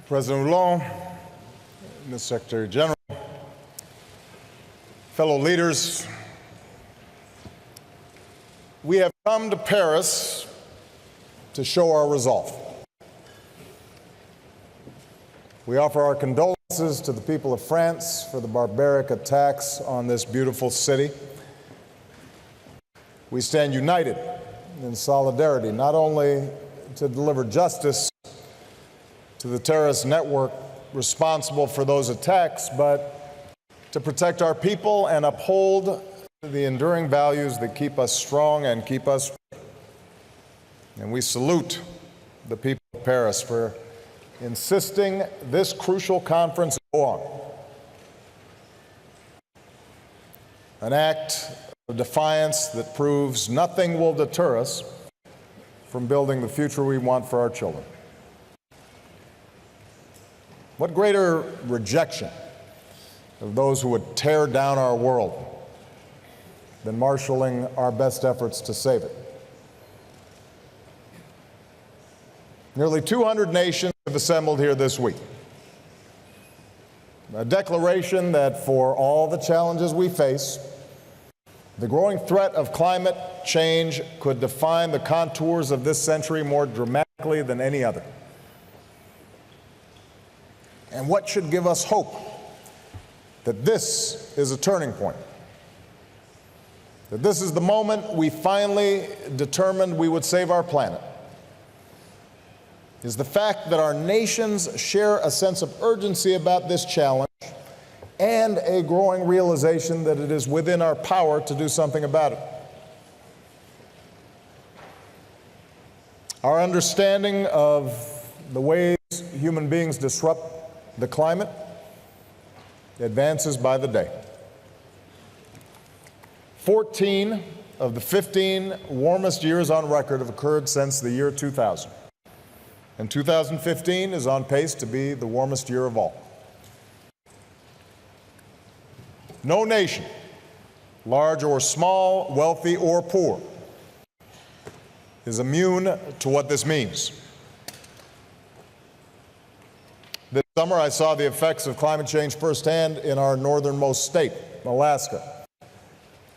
President Hollande, Mr. Secretary General, fellow leaders, we have come to Paris to show our resolve. We offer our condolences to the people of France for the barbaric attacks on this beautiful city. We stand united in solidarity, not only to deliver justice to the terrorist network responsible for those attacks, but to protect our people and uphold the enduring values that keep us strong and keep us free. And we salute the people of Paris for insisting this crucial conference go on. An act of defiance that proves nothing will deter us from building the future we want for our children. What greater rejection of those who would tear down our world than marshaling our best efforts to save it? Nearly 200 nations have assembled here this week. A declaration that for all the challenges we face, the growing threat of climate change could define the contours of this century more dramatically than any other. And what should give us hope that this is a turning point, that this is the moment we finally determined we would save our planet, is the fact that our nations share a sense of urgency about this challenge and a growing realization that it is within our power to do something about it. Our understanding of the ways human beings disrupt the climate advances by the day. 14 of the 15 warmest years on record have occurred since the year 2000. And 2015 is on pace to be the warmest year of all. No nation, large or small, wealthy or poor, is immune to what this means. This summer, I saw the effects of climate change firsthand in our northernmost state, Alaska,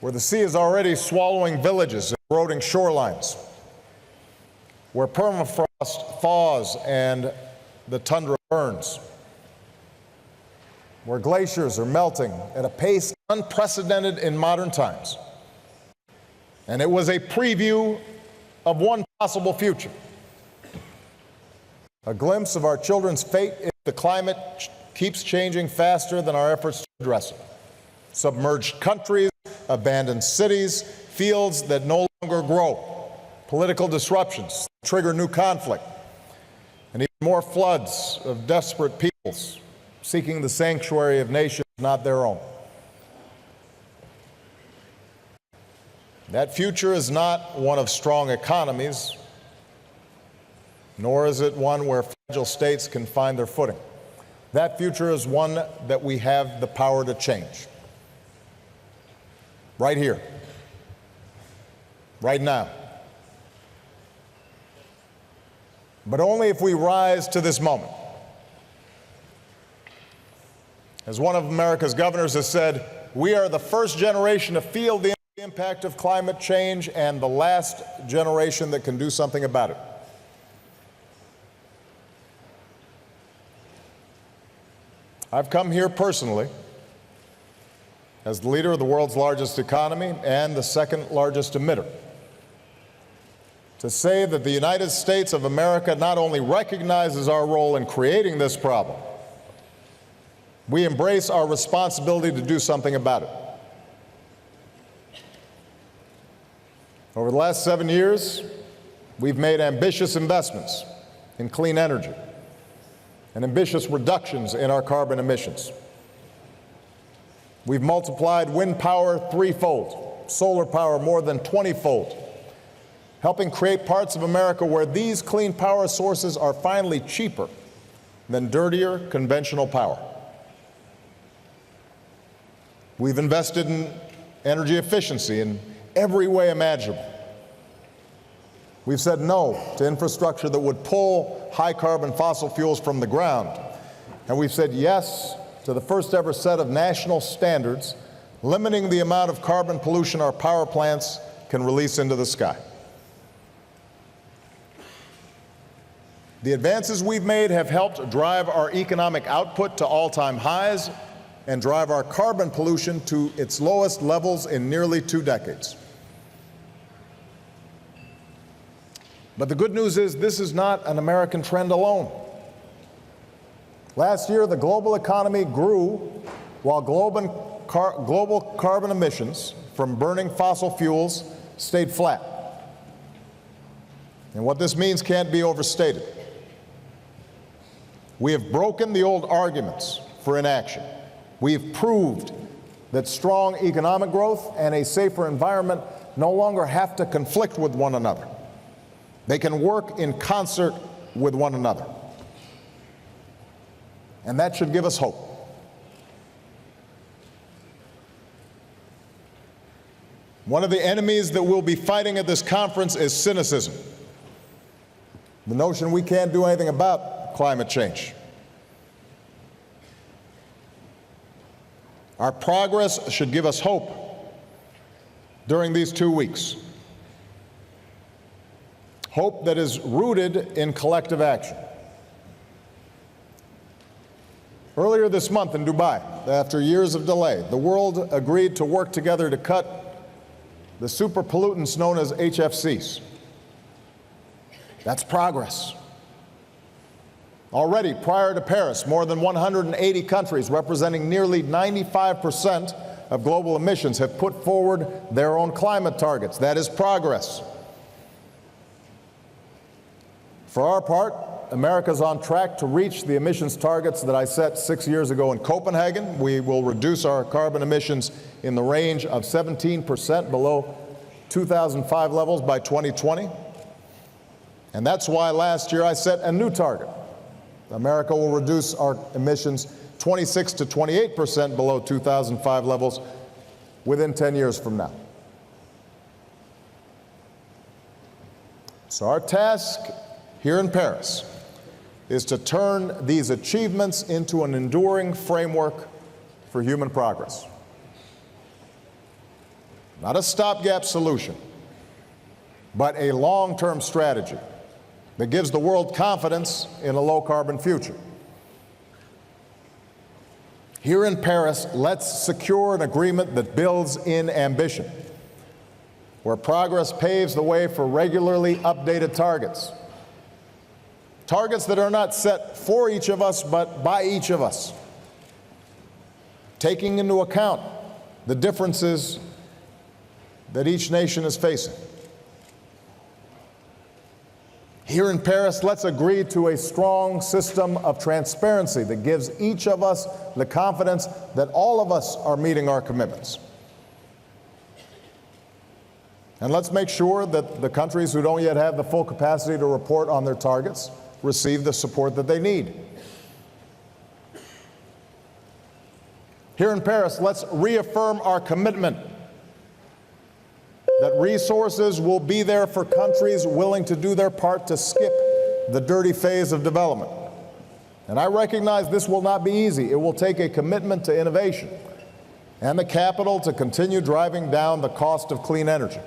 where the sea is already swallowing villages and eroding shorelines, where permafrost thaws and the tundra burns, where glaciers are melting at a pace unprecedented in modern times. And it was a preview of one possible future, a glimpse of our children's fate if the climate keeps changing faster than our efforts to address it. Submerged countries, abandoned cities, fields that no longer grow, political disruptions that trigger new conflict, and even more floods of desperate peoples seeking the sanctuary of nations not their own. That future is not one of strong economies, nor is it one where fragile states can find their footing. That future is one that we have the power to change. Right here, right now. But only if we rise to this moment. As one of America's governors has said, we are the first generation to feel the impact of climate change and the last generation that can do something about it. I've come here personally as the leader of the world's largest economy and the second largest emitter to say that the United States of America not only recognizes our role in creating this problem, we embrace our responsibility to do something about it. Over the last 7 years, we've made ambitious investments in clean energy and ambitious reductions in our carbon emissions. We've multiplied wind power threefold, solar power more than 20-fold, helping create parts of America where these clean power sources are finally cheaper than dirtier conventional power. We've invested in energy efficiency in every way imaginable. We've said no to infrastructure that would pull high-carbon fossil fuels from the ground. And we've said yes to the first ever set of national standards limiting the amount of carbon pollution our power plants can release into the sky. The advances we've made have helped drive our economic output to all-time highs and drive our carbon pollution to its lowest levels in nearly 2 decades. But the good news is this is not an American trend alone. Last year, the global economy grew while global carbon emissions from burning fossil fuels stayed flat. And what this means can't be overstated. We have broken the old arguments for inaction. We have proved that strong economic growth and a safer environment no longer have to conflict with one another. They can work in concert with one another. And that should give us hope. One of the enemies that we'll be fighting at this conference is cynicism. The notion we can't do anything about climate change. Our progress should give us hope during these 2 weeks. Hope that is rooted in collective action. Earlier this month in Dubai, after years of delay, the world agreed to work together to cut the super pollutants known as HFCs. That's progress. Already, prior to Paris, more than 180 countries representing nearly 95% of global emissions have put forward their own climate targets. That is progress. For our part, America's on track to reach the emissions targets that I set 6 years ago in Copenhagen. We will reduce our carbon emissions in the range of 17% below 2005 levels by 2020. And that's why last year I set a new target. America will reduce our emissions 26 to 28% below 2005 levels within 10 years from now. So our task here in Paris is to turn these achievements into an enduring framework for human progress. Not a stopgap solution, but a long-term strategy that gives the world confidence in a low-carbon future. Here in Paris, let's secure an agreement that builds in ambition, where progress paves the way for regularly updated targets. Targets that are not set for each of us, but by each of us, taking into account the differences that each nation is facing. Here in Paris, let's agree to a strong system of transparency that gives each of us the confidence that all of us are meeting our commitments. And let's make sure that the countries who don't yet have the full capacity to report on their targets receive the support that they need. Here in Paris, let's reaffirm our commitment that resources will be there for countries willing to do their part to skip the dirty phase of development. And I recognize this will not be easy. It will take a commitment to innovation and the capital to continue driving down the cost of clean energy.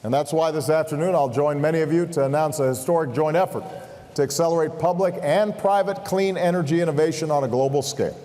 And that's why this afternoon I'll join many of you to announce a historic joint effort to accelerate public and private clean energy innovation on a global scale.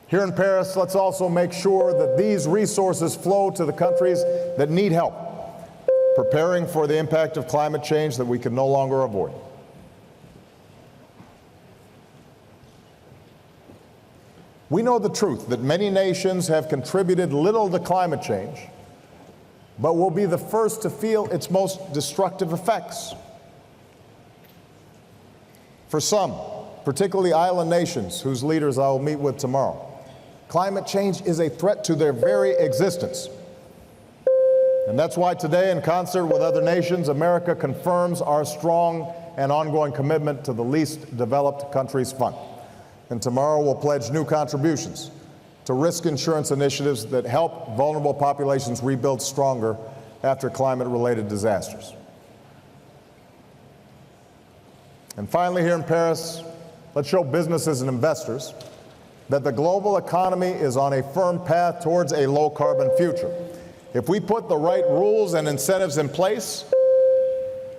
Here in Paris, let's also make sure that these resources flow to the countries that need help, preparing for the impact of climate change that we can no longer avoid. We know the truth that many nations have contributed little to climate change, but will be the first to feel its most destructive effects. For some, particularly island nations whose leaders I will meet with tomorrow, climate change is a threat to their very existence. And that's why today, in concert with other nations, America confirms our strong and ongoing commitment to the Least Developed Countries Fund. And tomorrow we'll pledge new contributions to risk insurance initiatives that help vulnerable populations rebuild stronger after climate-related disasters. And finally, here in Paris, let's show businesses and investors that the global economy is on a firm path towards a low-carbon future. If we put the right rules and incentives in place,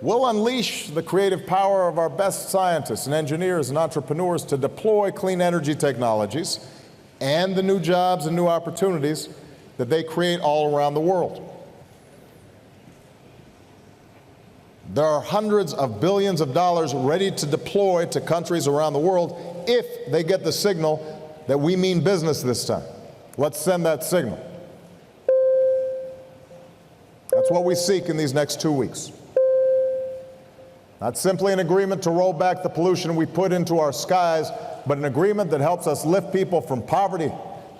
we'll unleash the creative power of our best scientists and engineers and entrepreneurs to deploy clean energy technologies and the new jobs and new opportunities that they create all around the world. There are hundreds of billions of dollars ready to deploy to countries around the world if they get the signal that we mean business this time. Let's send that signal. That's what we seek in these next 2 weeks. Not simply an agreement to roll back the pollution we put into our skies, but an agreement that helps us lift people from poverty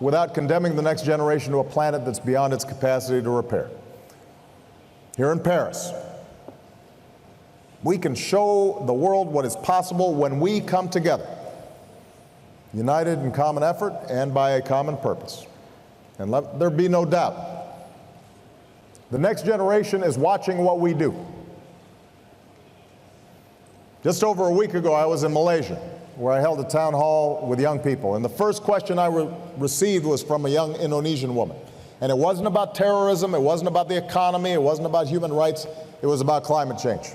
without condemning the next generation to a planet that's beyond its capacity to repair. Here in Paris, we can show the world what is possible when we come together, united in common effort and by a common purpose. And let there be no doubt, the next generation is watching what we do. Just over a week ago, I was in Malaysia, where I held a town hall with young people. And the first question I received was from a young Indonesian woman. And it wasn't about terrorism, it wasn't about the economy, it wasn't about human rights, it was about climate change.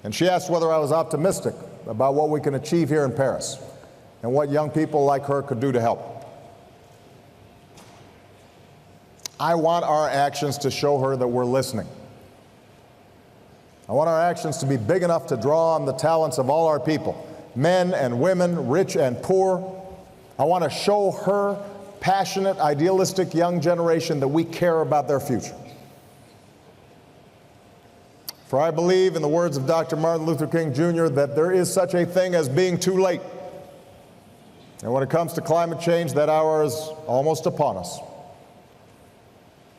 And she asked whether I was optimistic about what we can achieve here in Paris and what young people like her could do to help. I want our actions to show her that we're listening. I want our actions to be big enough to draw on the talents of all our people, men and women, rich and poor. I want to show her passionate, idealistic young generation that we care about their future. For I believe, in the words of Dr. Martin Luther King Jr., that there is such a thing as being too late. And when it comes to climate change, that hour is almost upon us.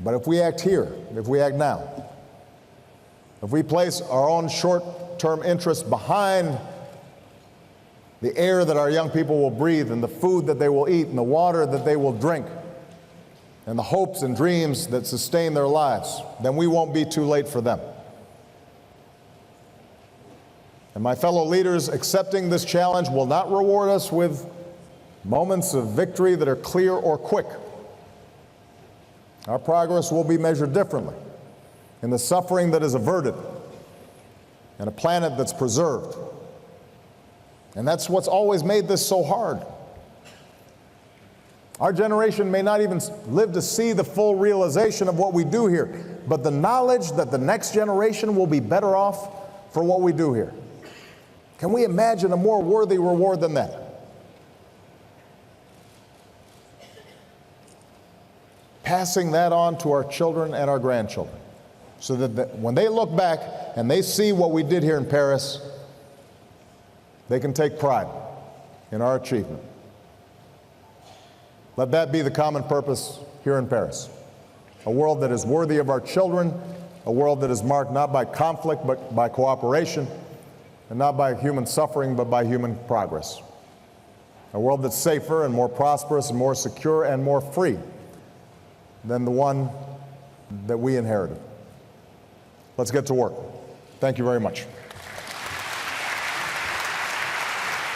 But if we act here, if we act now, if we place our own short-term interests behind the air that our young people will breathe and the food that they will eat and the water that they will drink and the hopes and dreams that sustain their lives, then we won't be too late for them. And my fellow leaders, accepting this challenge will not reward us with moments of victory that are clear or quick. Our progress will be measured differently in the suffering that is averted and a planet that's preserved. And that's what's always made this so hard. Our generation may not even live to see the full realization of what we do here, but the knowledge that the next generation will be better off for what we do here. Can we imagine a more worthy reward than that? Passing that on to our children and our grandchildren, so that when they look back and they see what we did here in Paris, they can take pride in our achievement. Let that be the common purpose here in Paris. A world that is worthy of our children, a world that is marked not by conflict but by cooperation, and not by human suffering but by human progress. A world that's safer and more prosperous and more secure and more free than the one that we inherited. Let's get to work. Thank you very much.